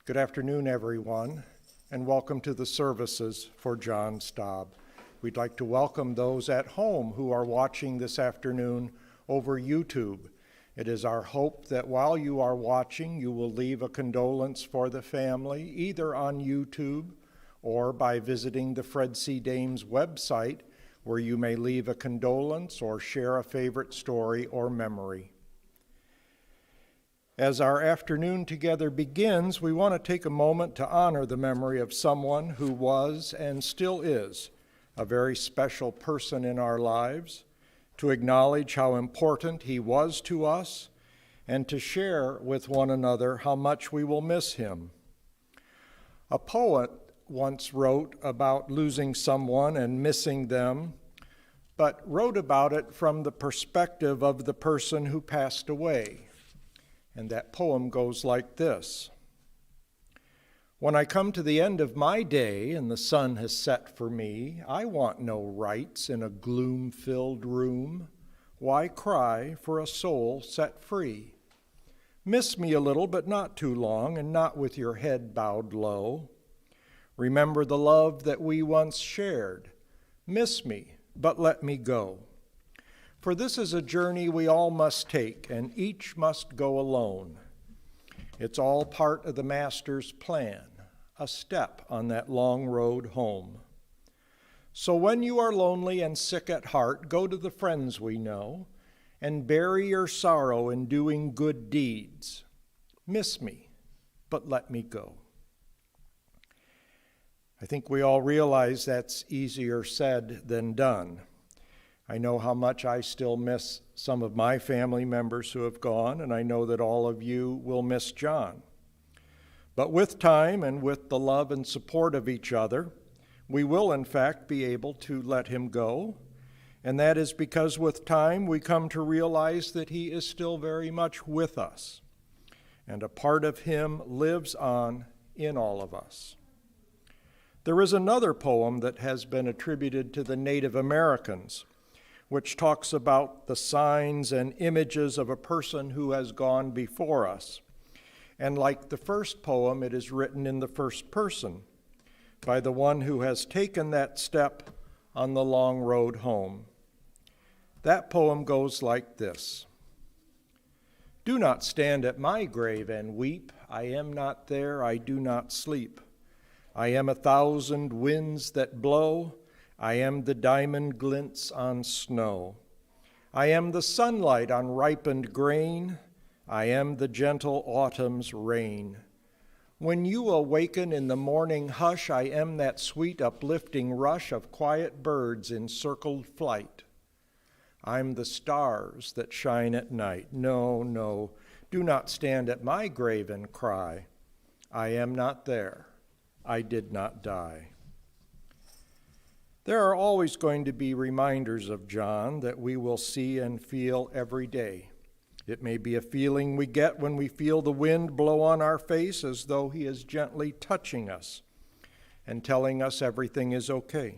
Good afternoon, everyone, and welcome to the services for John Stob. We'd like to welcome those at home who are watching this afternoon over YouTube. It is our hope that while you are watching, you will leave a condolence for the family, either on YouTube or by visiting the Fred C. Dames website, where you may leave a condolence or share a favorite story or memory. As our afternoon together begins, we want to take a moment to honor the memory of someone who was and still is a very special person in our lives, to acknowledge how important he was to us, and to share with one another how much we will miss him. A poet once wrote about losing someone and missing them, but wrote about it from the perspective of the person who passed away. And that poem goes like this. When I come to the end of my day and the sun has set for me, I want no rites in a gloom-filled room. Why cry for a soul set free? Miss me a little, but not too long, and not with your head bowed low. Remember the love that we once shared. Miss me, but let me go. For this is a journey we all must take, and each must go alone. It's all part of the Master's plan, a step on that long road home. So when you are lonely and sick at heart, go to the friends we know, and bury your sorrow in doing good deeds. Miss me, but let me go. I think we all realize that's easier said than done. I know how much I still miss some of my family members who have gone, and I know that all of you will miss John. But with time and with the love and support of each other, we will in fact be able to let him go, and that is because with time we come to realize that he is still very much with us, and a part of him lives on in all of us. There is another poem that has been attributed to the Native Americans, which talks about the signs and images of a person who has gone before us. And like the first poem, it is written in the first person by the one who has taken that step on the long road home. That poem goes like this. Do not stand at my grave and weep. I am not there, I do not sleep. I am 1,000 winds that blow. I am the diamond glints on snow. I am the sunlight on ripened grain. I am the gentle autumn's rain. When you awaken in the morning hush, I am that sweet uplifting rush of quiet birds in circled flight. I'm the stars that shine at night. No, no, do not stand at my grave and cry. I am not there. I did not die. There are always going to be reminders of John that we will see and feel every day. It may be a feeling we get when we feel the wind blow on our face as though he is gently touching us and telling us everything is okay.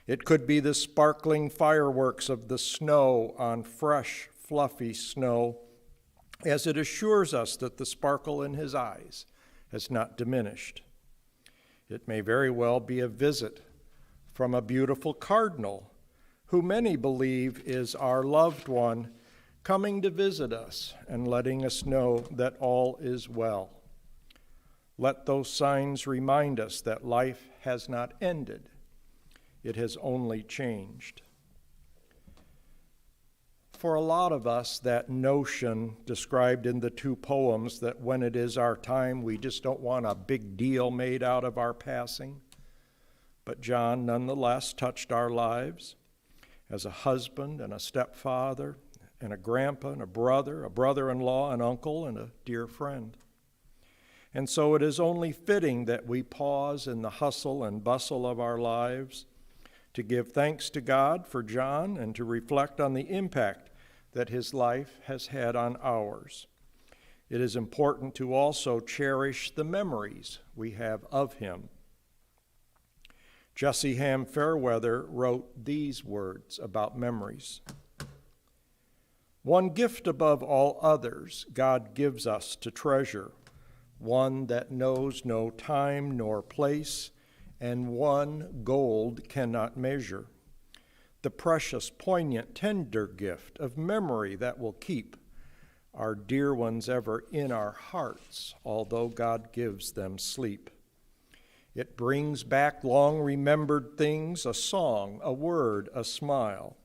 It could be the sparkling fireworks of the snow on fresh, fluffy snow as it assures us that the sparkle in his eyes has not diminished. It may very well be a visit from a beautiful cardinal, who many believe is our loved one, coming to visit us and letting us know that all is well. Let those signs remind us that life has not ended. It has only changed. For a lot of us, that notion described in the two poems that when it is our time, we just don't want a big deal made out of our passing. But John nonetheless touched our lives as a husband and a stepfather and a grandpa and a brother-in-law, an uncle, and a dear friend. And so it is only fitting that we pause in the hustle and bustle of our lives to give thanks to God for John and to reflect on the impact that his life has had on ours. It is important to also cherish the memories we have of him. Jesse Ham Fairweather wrote these words about memories. One gift above all others God gives us to treasure, one that knows no time nor place, and one gold cannot measure. The precious, poignant, tender gift of memory that will keep our dear ones ever in our hearts, although God gives them sleep. It brings back long-remembered things, a song, a word, a smile,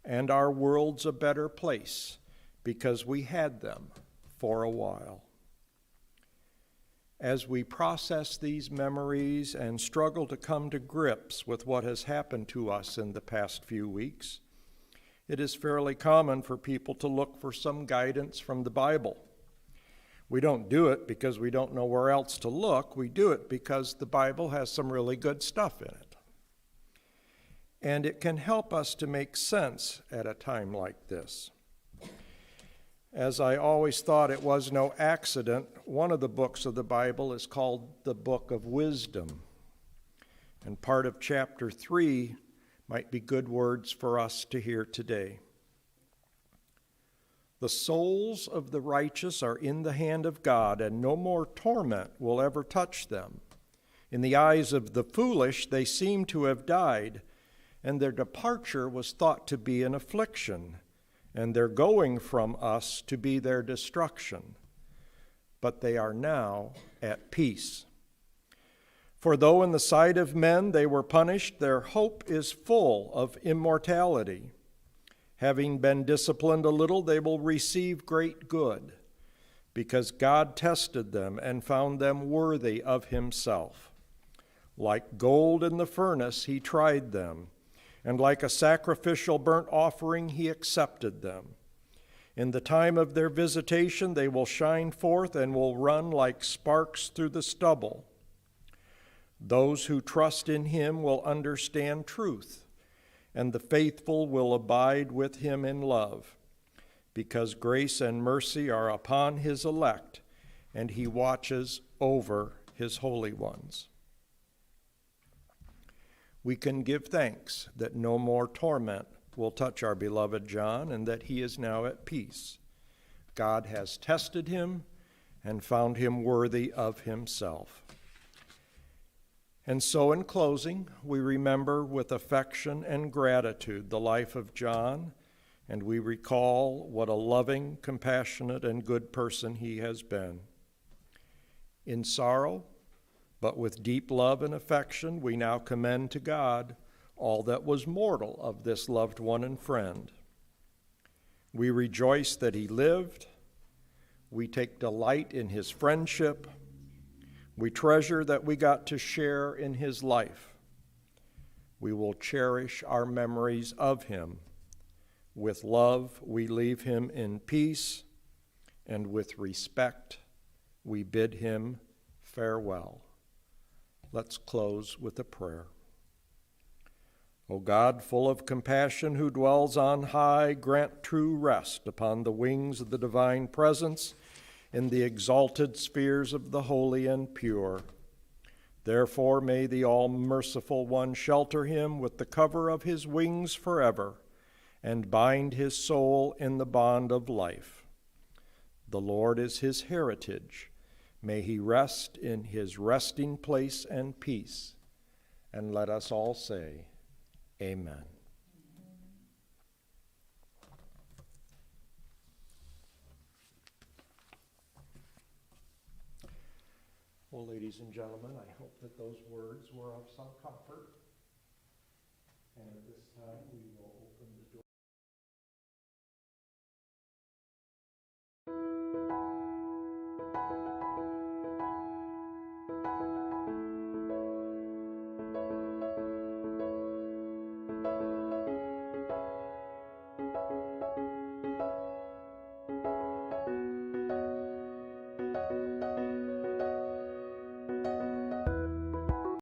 and our world's a better place because we had them for a while. As we process these memories and struggle to come to grips with what has happened to us in the past few weeks, it is fairly common for people to look for some guidance from the Bible. We don't do it because we don't know where else to look. We do it because the Bible has some really good stuff in it. And it can help us to make sense at a time like this. As I always thought, it was no accident, one of the books of the Bible is called the Book of Wisdom. And part of chapter 3 might be good words for us to hear today. The souls of the righteous are in the hand of God, and no more torment will ever touch them. In the eyes of the foolish, they seem to have died, and their departure was thought to be an affliction, and their going from us to be their destruction. But they are now at peace. For though in the sight of men they were punished, their hope is full of immortality. Having been disciplined a little, they will receive great good, because God tested them and found them worthy of himself. Like gold in the furnace, he tried them, and like a sacrificial burnt offering, he accepted them. In the time of their visitation, they will shine forth and will run like sparks through the stubble. Those who trust in him will understand truth, and the faithful will abide with him in love, because grace and mercy are upon his elect, and he watches over his holy ones. We can give thanks that no more torment will touch our beloved John and that he is now at peace. God has tested him and found him worthy of himself. And so in closing, we remember with affection and gratitude the life of John, and we recall what a loving, compassionate, and good person he has been. In sorrow, but with deep love and affection, we now commend to God all that was mortal of this loved one and friend. We rejoice that he lived. We take delight in his friendship. We treasure that we got to share in his life. We will cherish our memories of him. With love, we leave him in peace, and with respect, we bid him farewell. Let's close with a prayer. O God, full of compassion, who dwells on high, grant true rest upon the wings of the divine presence in the exalted spheres of the holy and pure. Therefore may the all-merciful one shelter him with the cover of his wings forever, and bind his soul in the bond of life. The Lord is his heritage. May he rest in his resting place and peace. And let us all say, Amen. Well, ladies and gentlemen, I hope that those words were of some comfort. And at this time, we